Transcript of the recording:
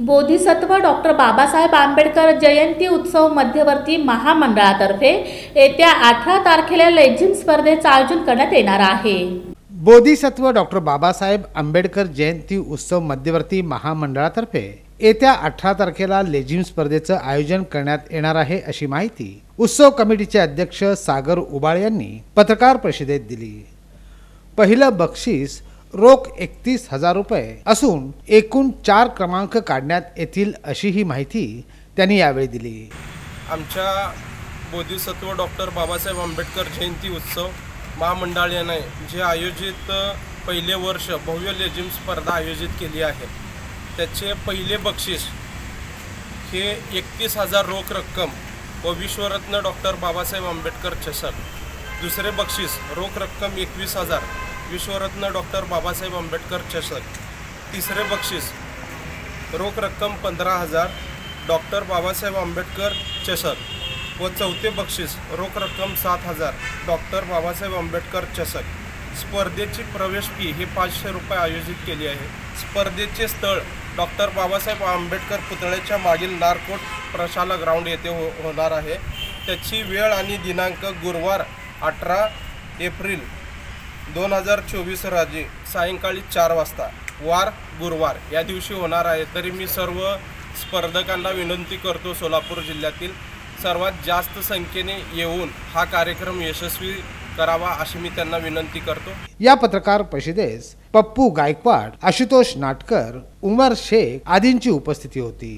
Bodhisattva doctor Babasaheb Ambedkar जयंती उत्सव मध्यवर्ती महामंडळातर्फे येत्या 18 तारखेला लेझिम स्पर्धेचे आयोजन करण्यात येणार आहे। बोधिसत्व डॉक्टर बाबासाहेब आंबेडकर जयंती उत्सव मध्यवर्ती महामंडळातर्फे येत्या 18 तारखेला लेझिम स्पर्धेचे आयोजन करण्यात येणार आहे अशी माहिती उत्सव कमिटीचे अध्यक्ष सागर उबाळे यांनी पत्रकार परिषदेत दिली। पहिलं बक्षीस रोख 31,000 रुपये असून एकूण 4 क्रमांक काढण्यात येतील अशी ही माहिती त्यांनी यावेळी दिली। आमच्या बोधिसत्व डॉक्टर बाबासाहेब आंबेडकर जयंती उत्सव महामंडळाने जे आयोजित पहिले वर्ष भव्य लेझिम स्पर्धा आयोजित केली आहे, त्याचे पहिले बक्षीस हे 31,000 रोख रक्कम व विश्वरत्न डॉक्टर बाबासाहेब आंबेडकर चषक। दुसरे बक्षीस रोख रक्कम 21,000 विश्वरत्न डॉक्टर बाबासाहेब आंबेडकर चषक। तिसरे बक्षीस रोख रक्कम 15,000 डॉक्टर बाबासाहेब आंबेडकर चषक व चौथे बक्षीस रोख रक्कम 7,000 डॉक्टर बाबासाहेब आंबेडकर चषक। स्पर्धेची प्रवेश फी हे 500 रुपये आयोजित केली आहे। स्पर्धेचे स्थळ डॉक्टर बाबासाहेब आंबेडकर पुतळ्याच्या मागील नारकोट प्रशाला ग्राउंड येथे होणार आहे। त्याची वेळ आणि दिनांक गुरुवार 18 एप्रिल 2024 रोजी सायंकाळी 4 वाजता वार गुरुवार या दिवशी होणार आहे। तरी मी सर्व स्पर्धकांना विनंती करतो, सोलापूर जिल्ह्यातील सर्वात जास्त संख्येने येऊन हा कार्यक्रम यशस्वी करावा अशी मी त्यांना विनंती करतो। या पत्रकार परिषदेस पप्पू गायकवाड, आशुतोष नाटकर, उमर शेख आदींची उपस्थिती होती।